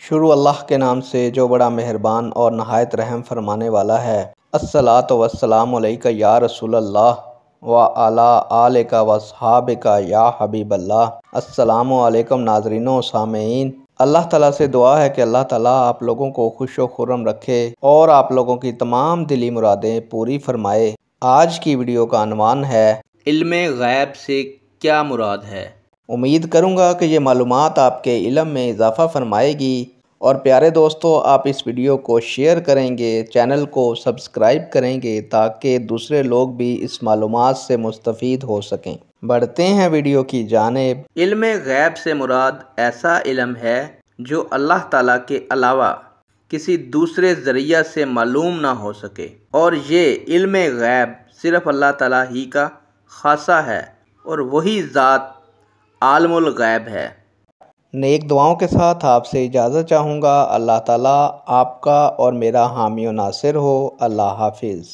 شروع اللہ کے نام سے جو بڑا مہربان اور نہایت رحم فرمانے والا ہے۔ الصلاۃ والسلام علیک یا رسول اللہ وعلی آلک واصحابک یا حبیب اللہ۔ السلام علیکم ناظرین و سامعین۔ اللہ تعالیٰ سے دعا ہے کہ اللہ تعالیٰ آپ لوگوں کو خوش و خرم رکھے اور آپ لوگوں کی تمام دلی مرادیں پوری فرمائے۔ آج کی ویڈیو کا عنوان ہے علم غیب سے کیا مراد ہے۔ امید کروں گا کہ یہ معلومات آپ کے علم میں اضافہ فرمائے گی، اور پیارے دوستو آپ اس ویڈیو کو شیئر کریں گے، چینل کو سبسکرائب کریں گے تاکہ دوسرے لوگ بھی اس معلومات سے مستفید ہو سکیں۔ بڑھتے ہیں ویڈیو کی جانب۔ علم غیب سے مراد ایسا علم ہے جو اللہ تعالیٰ کے علاوہ کسی دوسرے ذریعہ سے معلوم نہ ہو سکے، اور یہ علم غیب صرف اللہ تعالیٰ ہی کا خاصہ ہے، اور وہی ذات عالم الغیب ہے۔ نیک دعاؤں کے ساتھ آپ سے اجازت چاہوں گا۔ اللہ تعالیٰ آپ کا اور میرا حامی و ناصر ہو۔ اللہ حافظ۔